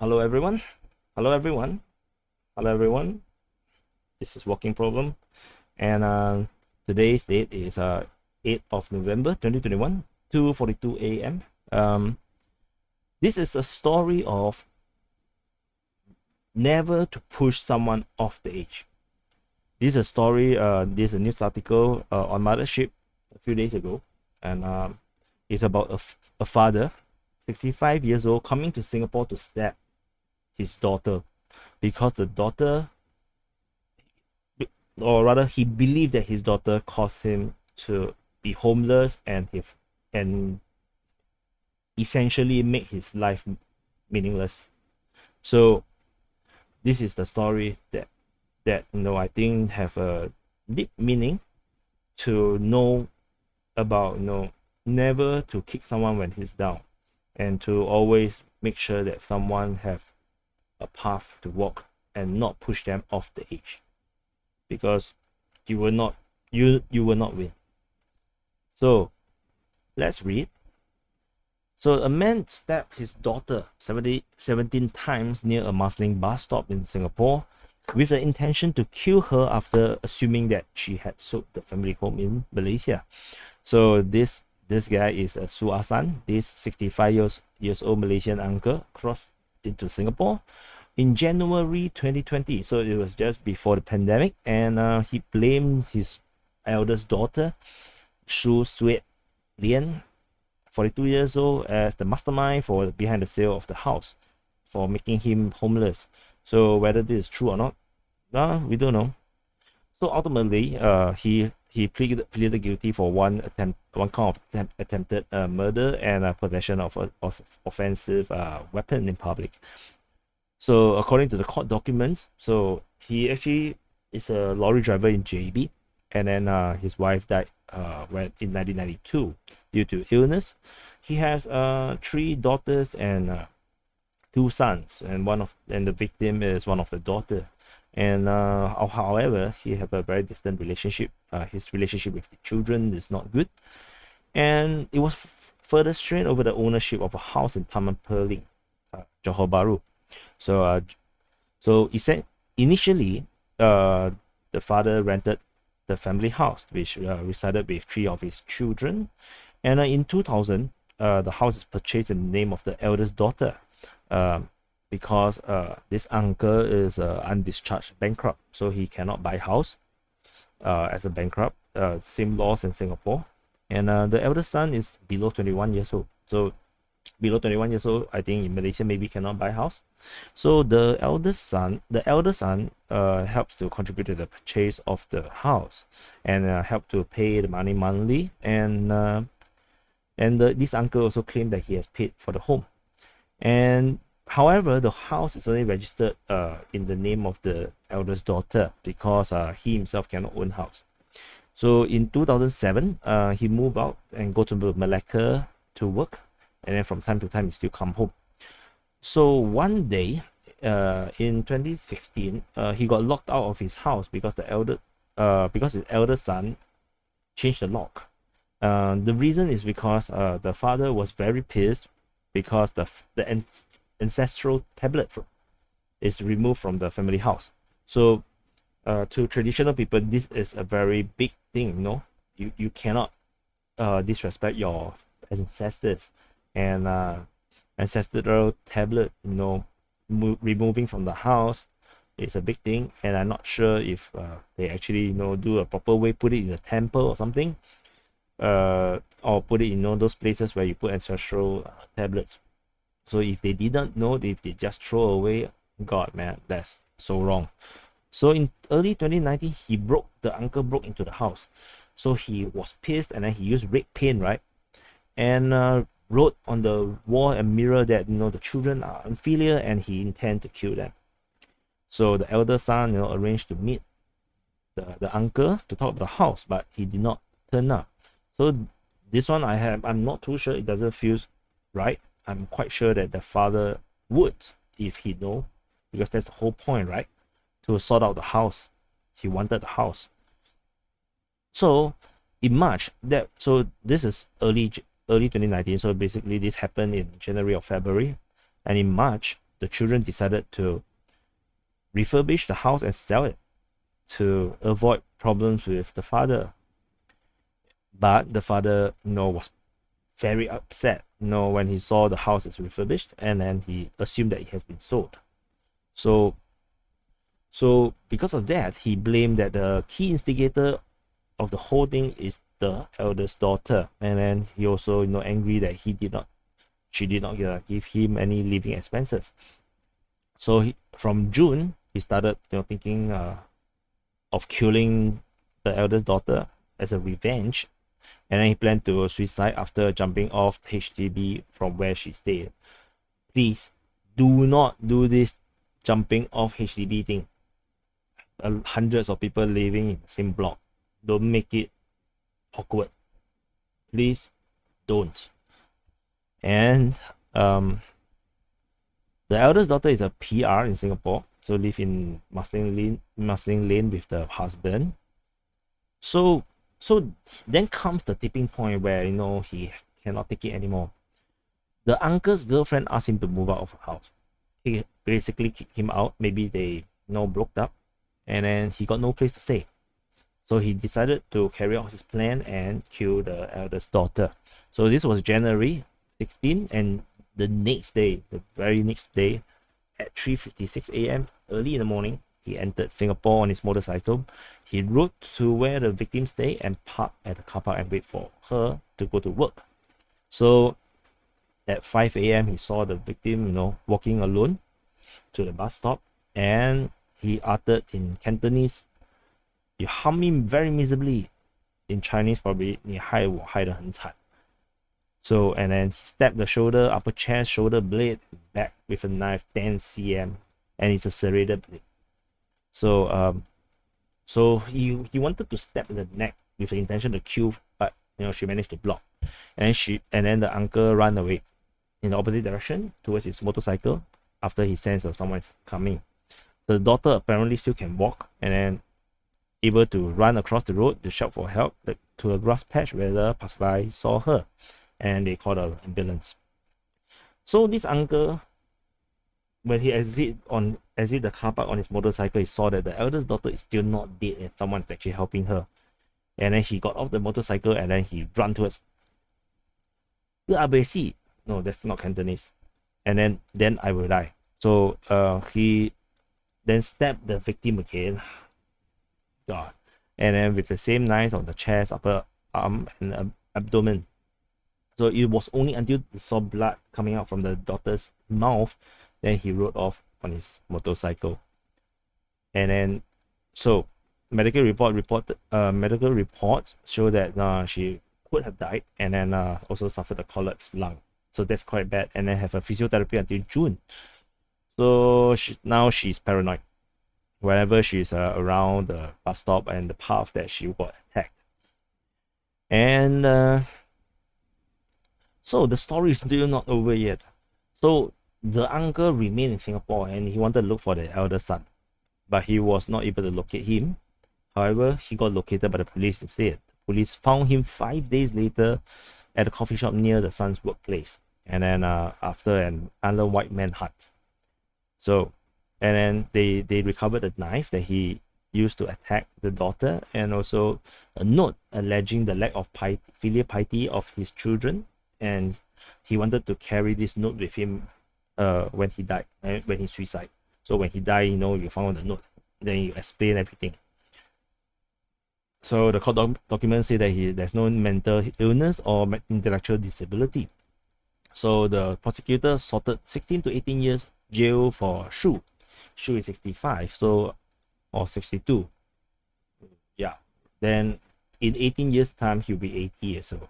Hello everyone. Hello everyone. Hello everyone. This is Walking Problem, and today's date is 8th of November 2021, 2:42 a.m. This is a story of never to push someone off the edge. This is a story. This is a news article on Mothership a few days ago, and it's about a father, 65 years old, coming to Singapore to stab his daughter because the daughter, or rather he believed that his daughter caused him to be homeless and essentially make his life meaningless. So this is the story that I think have a deep meaning to know about never to kick someone when he's down, and to always make sure that someone have a path to walk and not push them off the edge, because you will not win. So let's read. So a man stabbed his daughter 17 times near a Marsiling bus stop in Singapore with the intention to kill her after assuming that she had sold the family home in Malaysia. So this guy is Su Asan. This 65 years old Malaysian uncle crossed into Singapore in January 2020. So it was just before the pandemic, and he blamed his eldest daughter, Shu Sui Lian, 42 years old, as the mastermind for behind the sale of the house, for making him homeless. So whether this is true or not, we don't know. So ultimately, he pleaded guilty for one count of attempted murder and possession of offensive weapon in public. So according to the court documents, so he actually is a lorry driver in JB, and then his wife died when in 1992 due to illness. He has three daughters and two sons, and the victim is one of the daughter. And however, he have a very distant relationship. His relationship with the children is not good, and it was further strained over the ownership of a house in Taman Perling, Johor Bahru. So initially, the father rented the family house, which resided with three of his children, and in 2000, the house is purchased in the name of the eldest daughter, because this uncle is undischarged bankrupt, so he cannot buy house as a bankrupt. Same laws in Singapore, and the eldest son is below 21 years old. So below 21 years old, I think in Malaysia maybe cannot buy house. So the elder son helps to contribute to the purchase of the house, and help to pay the money monthly, and this uncle also claimed that he has paid for the home. And however, the house is only registered in the name of the eldest daughter, because he himself cannot own house. So in 2007, he moved out and go to Malacca to work, and then from time to time he still come home. So one day, in 2016, he got locked out of his house because his elder son changed the lock. The reason is because the father was very pissed because the ancestral tablet is removed from the family house. So to traditional people, this is a very big thing. You cannot disrespect your ancestors, and ancestral tablet, removing from the house is a big thing. And I'm not sure if they actually do a proper way, put it in a temple or something, or put it in those places where you put ancestral tablets. So if they didn't know, if they just throw away, God, man, that's so wrong. So in early 2019, the uncle broke into the house. So he was pissed, and then he used red paint, right? And wrote on the wall and mirror that the children are unfilial and he intend to kill them. So the elder son arranged to meet the uncle to talk about the house, but he did not turn up. So this one I'm not too sure. It doesn't feel right. I'm quite sure that the father would, if he know, because that's the whole point, right? To sort out the house. He wanted the house. So in March, this is early 2019. So basically, this happened in January or February, and in March, the children decided to refurbish the house and sell it to avoid problems with the father. But the father, was very upset, when he saw the house is refurbished, and then he assumed that it has been sold. So, because of that, he blamed that the key instigator of the whole thing is the eldest daughter, and then he also, angry that she did not give him any living expenses. So from June, he started, thinking of killing the eldest daughter as a revenge, and then he planned to suicide after jumping off HDB from where she stayed. Please do not do this jumping off HDB thing. Hundreds of people living in the same block. Don't make it awkward. Please don't. And the eldest daughter is a PR in Singapore, so live in Marsiling Lane with the husband. So then comes the tipping point where he cannot take it anymore. The uncle's girlfriend asked him to move out of the house. He basically kicked him out. Maybe they broke up, and then he got no place to stay. So he decided to carry out his plan and kill the eldest daughter. So this was January 16, and the very next day, at 3:56 a.m., early in the morning, he entered Singapore on his motorcycle. He rode to where the victim stayed and parked at the car park and wait for her to go to work. So at 5 a.m., he saw the victim, walking alone to the bus stop, and he uttered in Cantonese, "You harm me very miserably." In Chinese, probably, 你害我害得很惨. So, and then he stabbed the shoulder, upper chest, shoulder blade, back with a knife 10 cm, and it's a serrated blade. So, he wanted to stab the neck with the intention to kill, but she managed to block, and then the uncle ran away in the opposite direction towards his motorcycle after he sensed someone is coming. The daughter apparently still can walk, and then able to run across the road to shout for help to a grass patch where the passerby saw her, and they called an ambulance. So this uncle, when he exit the car park on his motorcycle, he saw that the eldest daughter is still not dead and someone is actually helping her. And then he got off the motorcycle and then he ran towards the ABC. No, that's not Cantonese. And then I will die. So he then stabbed the victim again. God. And then with the same knife on the chest, upper arm, and abdomen. So it was only until he saw blood coming out from the daughter's mouth, then he rode off on his motorcycle. And then, so medical reports show that she could have died, and then also suffered a collapsed lung. So that's quite bad. And then have a physiotherapy until June. So now she's paranoid wherever she's around the bus stop and the path that she got attacked. And so the story is still not over yet. So the uncle remained in Singapore and he wanted to look for the elder son, but he was not able to locate him. However, he got located by the police instead. The police found him 5 days later at a coffee shop near the son's workplace, and then after an unknown white man hunt. So, and then they recovered a knife that he used to attack the daughter, and also a note alleging the lack of filial piety of his children, and he wanted to carry this note with him when he died, when he suicide. So when he died, you found the note, then you explain everything. So the court documents say that there's no mental illness or intellectual disability. So the prosecutor sorted 16 to 18 years jail for Shu. Shu is 65, so, or 62. Yeah. Then in 18 years' time, he'll be 80 years old.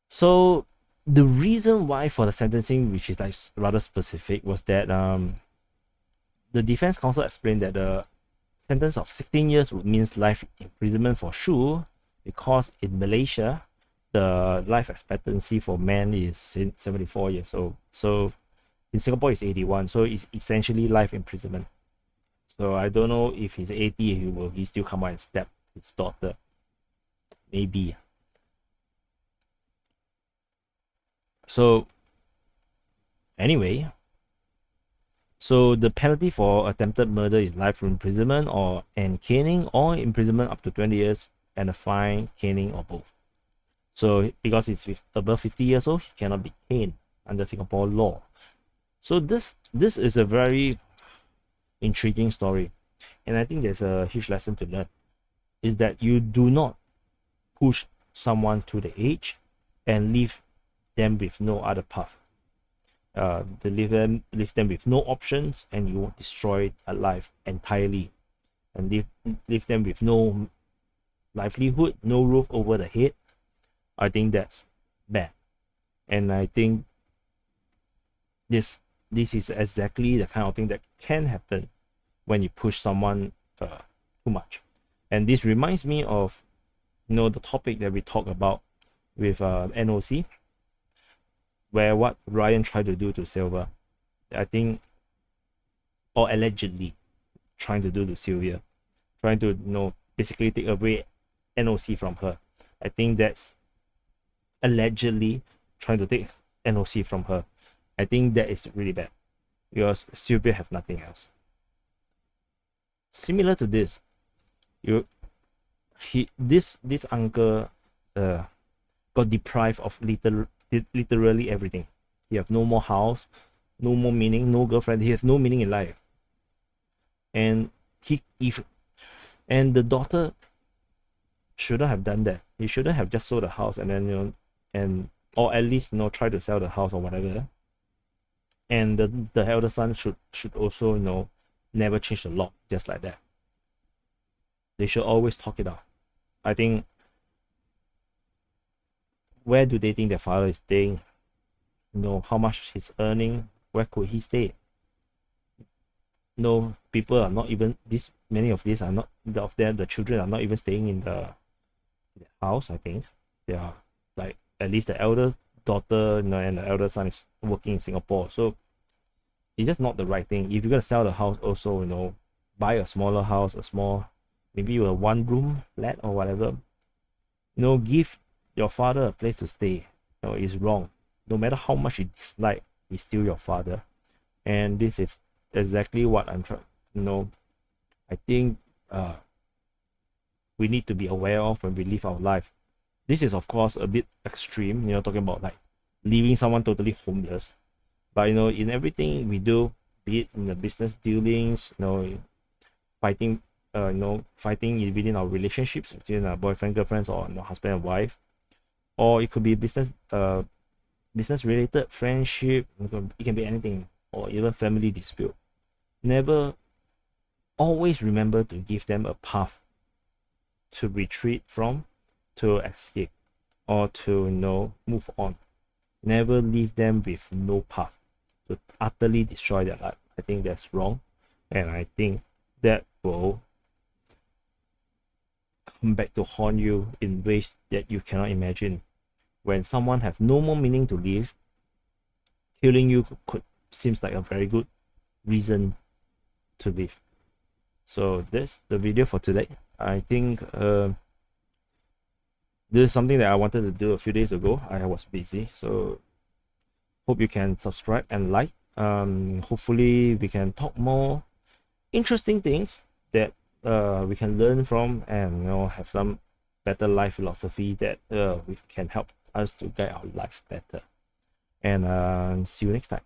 So the reason why for the sentencing, which is like rather specific, was that the defense counsel explained that the sentence of 16 years means life imprisonment for Shu, because in Malaysia, the life expectancy for men is 74 years old. So in Singapore, it's 81. So it's essentially life imprisonment. So I don't know if he's 80, will he still come out and stab his daughter? Maybe. So Anyway, so the penalty for attempted murder is life imprisonment or and caning, or imprisonment up to 20 years and a fine, caning, or both. So because he's above 50 years old, he cannot be caned under Singapore law. So this is a very intriguing story, and I think there's a huge lesson to learn, is that you do not push someone to the edge and leave them with no other path. To leave them with no options, and you won't destroy a life entirely, and leave them with no livelihood, no roof over the head. I think that's bad, and I think this is exactly the kind of thing that can happen when you push someone too much. And this reminds me of the topic that we talked about with NOC, where what Ryan tried to do to Silva, I think, or allegedly trying to do to Sylvia, trying to basically take away NOC from her. I think that's allegedly trying to take NOC from her. I think that is really bad, because Sylvia have nothing else. Similar to this, this uncle got deprived of literally everything. He have no more house, no more meaning, no girlfriend. He has no meaning in life, and the daughter shouldn't have done that. He shouldn't have just sold the house and then or at least try to sell the house or whatever. And the elder son should also never change the law just like that. They should always talk it out. I think, where do they think their father is staying? How much he's earning? Where could he stay? No, people are not even many of these are not of them. The children are not even staying in the house. I think they are, like, at least the elder daughter, and the elder son is working in Singapore. So it's just not the right thing. If you're gonna sell the house, also buy a smaller house, maybe a 1-room flat or whatever. Give your father a place to stay. Is wrong. No matter how much you dislike, he's still your father. And this is exactly what I'm trying. I think we need to be aware of when we live our life. This is, of course, a bit extreme, talking about like leaving someone totally homeless. But in everything we do, be it in the business dealings, fighting within our relationships between our boyfriend, girlfriends, or husband and wife, or it could be business related, friendship, it can be anything, or even family dispute. Always remember to give them a path to retreat from, to escape, or to move on. Never leave them with no path to utterly destroy their life. I think that's wrong, and I think that will come back to haunt you in ways that you cannot imagine. When someone have no more meaning to live, killing you seems like a very good reason to live. So that's the video for today. I think this is something that I wanted to do a few days ago. I was busy, so hope you can subscribe and like. Hopefully we can talk more interesting things that we can learn from, and have some better life philosophy that we can help us to guide our life better. And see you next time.